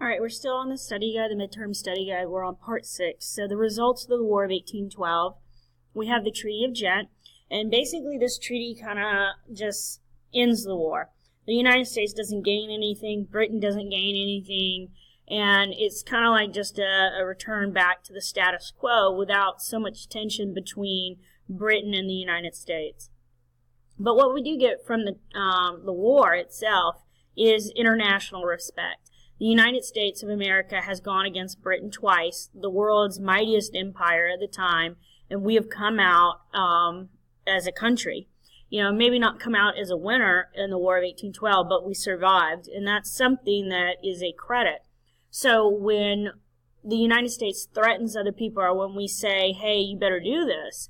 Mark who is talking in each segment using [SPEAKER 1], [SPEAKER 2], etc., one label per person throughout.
[SPEAKER 1] All right, we're still on the study guide, the midterm study guide. We're on part 6. So the results of the War of 1812. We have the Treaty of Ghent, and basically this treaty kind of just ends the war. The United States doesn't gain anything, Britain doesn't gain anything, and it's kind of like just a return back to the status quo without so much tension between Britain and the United States. But what we do get from the war itself is international respect. The United States of America has gone against Britain twice, the world's mightiest empire at the time, and we have come out as a country. You know, maybe not come out as a winner in the War of 1812, but we survived, and that's something that is a credit. So when the United States threatens other people, or when we say, hey, you better do this,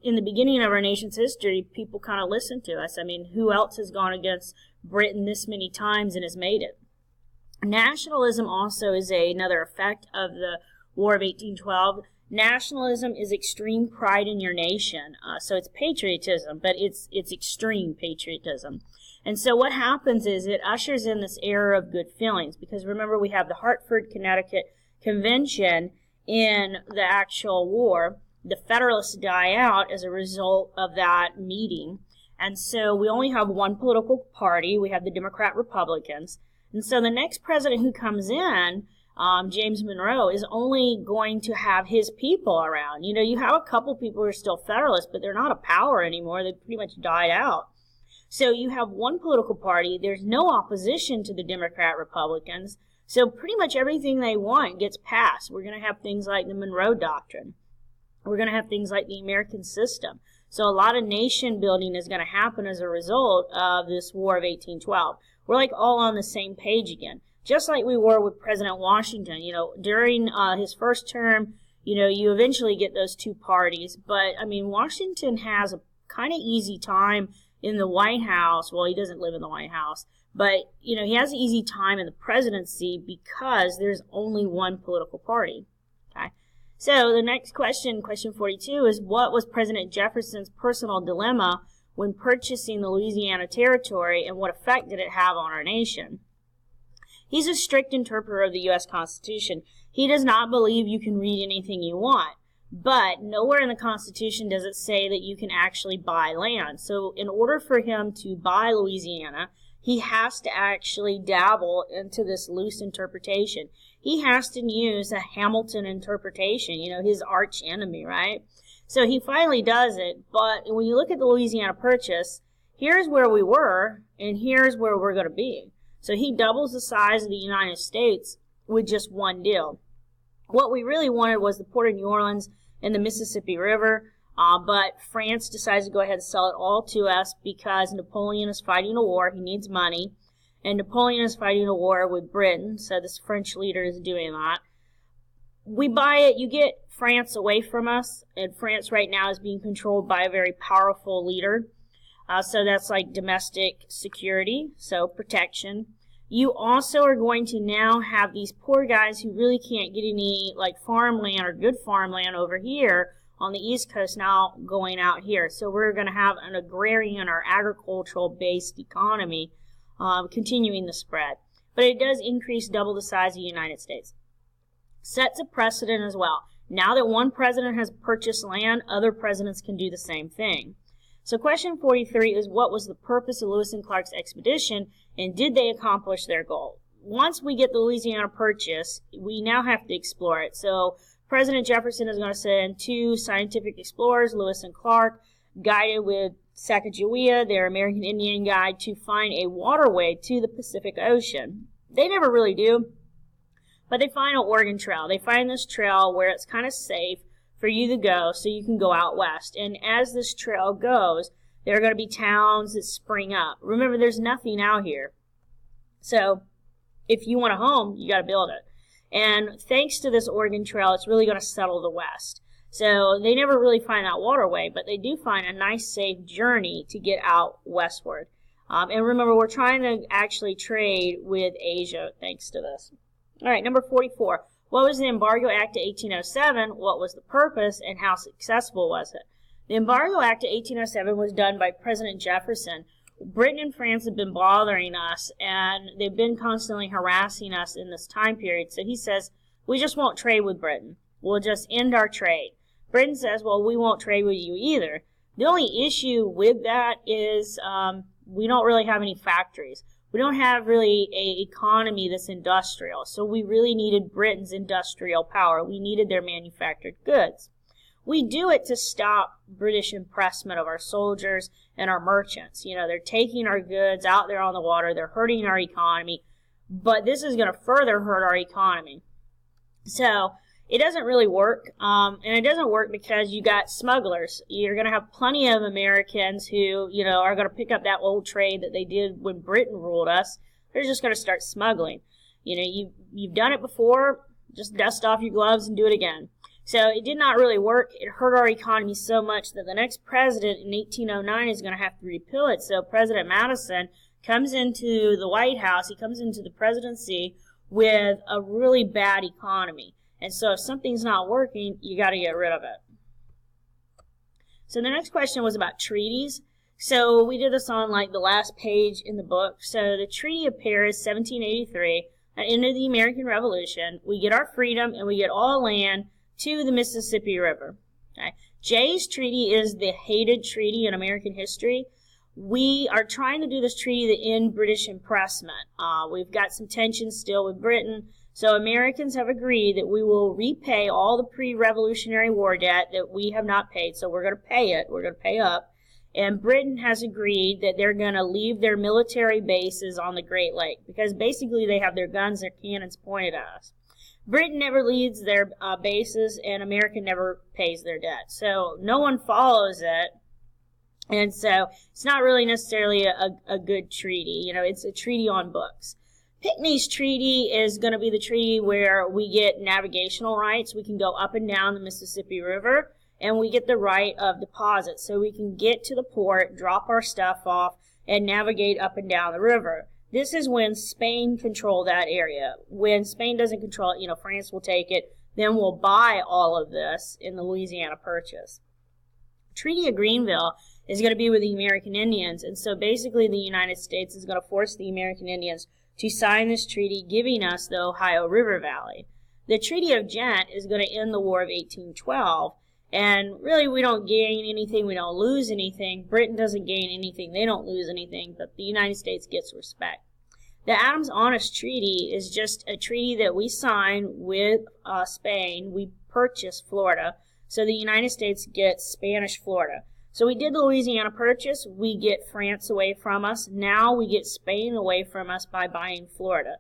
[SPEAKER 1] in the beginning of our nation's history, people kind of listen to us. I mean, who else has gone against Britain this many times and has made it? Nationalism also is another effect of the War of 1812. Nationalism is extreme pride in your nation. So it's patriotism, but it's extreme patriotism. And so what happens is it ushers in this era of good feelings, because remember we have the Hartford, Connecticut Convention in the actual war. The Federalists die out as a result of that meeting. And so we only have one political party. We have the Democrat-Republicans. And so the next president who comes in, James Monroe, is only going to have his people around. You know, you have a couple people who are still Federalists, but they're not a power anymore. They've pretty much died out. So you have one political party. There's no opposition to the Democrat-Republicans. So pretty much everything they want gets passed. We're going to have things like the Monroe Doctrine. We're going to have things like the American system. So a lot of nation building is going to happen as a result of this War of 1812. We're like all on the same page again. Just like we were with President Washington. You know, during his first term, you know, you eventually get those two parties. But, I mean, Washington has a kind of easy time in the White House. Well, he doesn't live in the White House. But, you know, he has an easy time in the presidency because there's only one political party. Okay. So the next question, question 42, is what was President Jefferson's personal dilemma when purchasing the Louisiana Territory, and what effect did it have on our nation? He's a strict interpreter of the U.S. Constitution. He does not believe you can read anything you want. But nowhere in the Constitution does it say that you can actually buy land. So in order for him to buy Louisiana, he has to actually dabble into this loose interpretation. He has to use a Hamilton interpretation, you know, his arch enemy, right? So he finally does it, but when you look at the Louisiana Purchase, here's where we were, and here's where we're going to be. So he doubles the size of the United States with just one deal. What we really wanted was the Port of New Orleans and the Mississippi River, but France decides to go ahead and sell it all to us because Napoleon is fighting a war. He needs money, and Napoleon is fighting a war with Britain, so this French leader is doing that. We buy it, you get France away from us, and France right now is being controlled by a very powerful leader. So that's like domestic security, so protection. You also are going to now have these poor guys who really can't get any like farmland or good farmland over here on the East Coast now going out here. So we're going to have an agrarian or agricultural-based economy continuing the spread. But it does increase double the size of the United States. Sets a precedent as well. Now that one president has purchased land, other presidents can do the same thing. So question 43 is, what was the purpose of Lewis and Clark's expedition, and did they accomplish their goal? Once we get the Louisiana Purchase, we now have to explore it. So President Jefferson is going to send 2 scientific explorers, Lewis and Clark, guided with Sacagawea, their American Indian guide, to find a waterway to the Pacific Ocean. They never really do. But they find an Oregon Trail. They find this trail where it's kind of safe for you to go so you can go out west. And as this trail goes, there are going to be towns that spring up. Remember, there's nothing out here. So if you want a home, you got to build it. And thanks to this Oregon Trail, it's really going to settle the west. So they never really find that waterway, but they do find a nice, safe journey to get out westward. And remember, we're trying to actually trade with Asia thanks to this. All right, number 44. What was the Embargo Act of 1807? What was the purpose, and how successful was it? The Embargo Act of 1807 was done by President Jefferson Britain and France have been bothering us, and they've been constantly harassing us in this time period. So he says, we just won't trade with Britain. We'll just end our trade. Britain says, well, we won't trade with you either. The only issue with that is we don't really have any factories. We don't have really an economy that's industrial. So we really needed Britain's industrial power. We needed their manufactured goods. We do it to stop British impressment of our soldiers and our merchants. You know, they're taking our goods out there on the water. They're hurting our economy. But this is going to further hurt our economy. So it doesn't really work. And it doesn't work because you got smugglers. You're going to have plenty of Americans who, you know, are going to pick up that old trade that they did when Britain ruled us. They're just going to start smuggling. You know, you've done it before. Just dust off your gloves and do it again. So it did not really work. It hurt our economy so much that the next president in 1809 is going to have to repeal it. So President Madison comes into the White House. He comes into the presidency with a really bad economy. And so if something's not working, you got to get rid of it. So the next question was about treaties. So we did this on like the last page in the book. So the Treaty of Paris, 1783, at the end of the American Revolution, we get our freedom and we get all land to the Mississippi River. Okay. Jay's treaty is the hated treaty in American history. We are trying to do this treaty to end British impressment. We've got some tension still with Britain, so Americans have agreed that we will repay all the pre-Revolutionary War debt that we have not paid, so we're going to pay it. We're going to pay up. And Britain has agreed that they're going to leave their military bases on the Great Lake because basically they have their guns, their cannons pointed at us. Britain never leaves their bases, and America never pays their debt. So no one follows it, and so it's not really necessarily a good treaty. You know, it's a treaty on books. Pinckney's treaty is going to be the treaty where we get navigational rights. We can go up and down the Mississippi River, and we get the right of deposit. So we can get to the port, drop our stuff off, and navigate up and down the river. This is when Spain controlled that area. When Spain doesn't control it, you know, France will take it. Then we'll buy all of this in the Louisiana Purchase. Treaty of Greenville is going to be with the American Indians. And so basically the United States is going to force the American Indians to sign this treaty giving us the Ohio River Valley. The Treaty of Ghent is going to end the War of 1812. And really, we don't gain anything. We don't lose anything. Britain doesn't gain anything. They don't lose anything. But the United States gets respect. The Adams-Honest Treaty is just a treaty that we sign with Spain. We purchase Florida. So the United States gets Spanish Florida. So we did the Louisiana Purchase. We get France away from us. Now we get Spain away from us by buying Florida.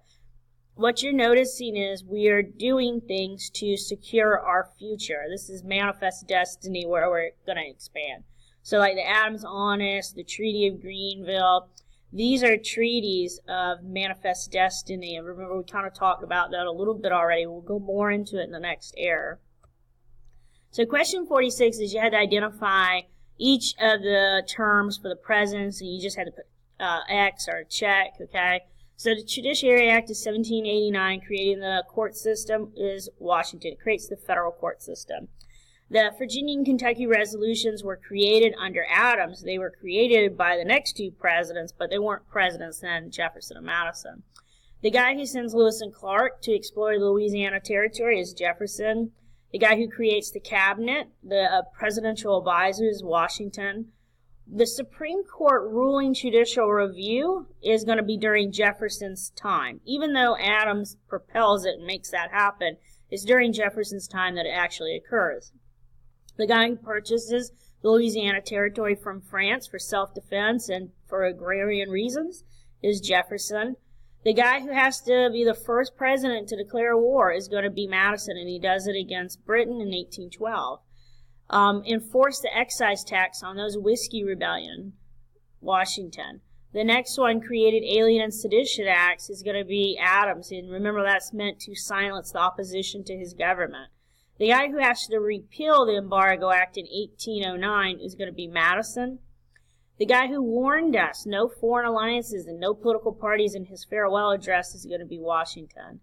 [SPEAKER 1] What you're noticing is we are doing things to secure our future. This is manifest destiny where we're going to expand. So like the Adams-Honest, the Treaty of Greenville, these are treaties of manifest destiny. And remember, we kind of talked about that a little bit already. We'll go more into it in the next error. So question 46 is you had to identify each of the terms for the presidents, and you just had to put X or check, okay? So the Judiciary Act of 1789, creating the court system, is Washington. It creates the federal court system. The Virginia and Kentucky resolutions were created under Adams. They were created by the next two presidents, but they weren't presidents then, Jefferson and Madison. The guy who sends Lewis and Clark to explore the Louisiana Territory is Jefferson. The guy who creates the cabinet, the presidential advisor, is Washington. The Supreme Court ruling judicial review is going to be during Jefferson's time. Even though Adams propels it and makes that happen, it's during Jefferson's time that it actually occurs. The guy who purchases the Louisiana Territory from France for self-defense and for agrarian reasons is Jefferson. The guy who has to be the first president to declare war is going to be Madison, and he does it against Britain in 1812. Enforce the excise tax on those whiskey rebellion, Washington. The next one, created Alien and Sedition Acts, is going to be Adams, and remember that's meant to silence the opposition to his government. The guy who has to repeal the Embargo Act in 1809 is going to be Madison. The guy who warned us no foreign alliances and no political parties in his farewell address is going to be Washington.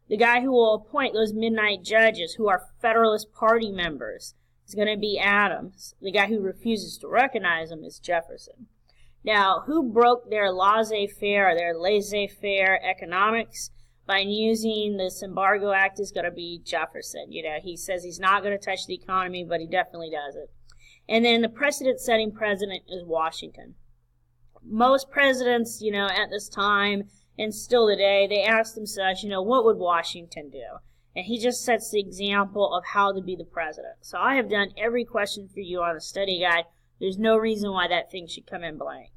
[SPEAKER 1] The guy who will appoint those midnight judges who are Federalist Party members is going to be Adams. The guy who refuses to recognize them is Jefferson. Now, who broke their laissez-faire, their laissez-faire economics by using this Embargo Act is going to be Jefferson. You know, he says he's not going to touch the economy, but he definitely does it. And then the precedent-setting president is Washington. Most presidents, you know, at this time and still today, they ask themselves, you know, what would Washington do? And he just sets the example of how to be the president. So I have done every question for you on the study guide. There's no reason why that thing should come in blank.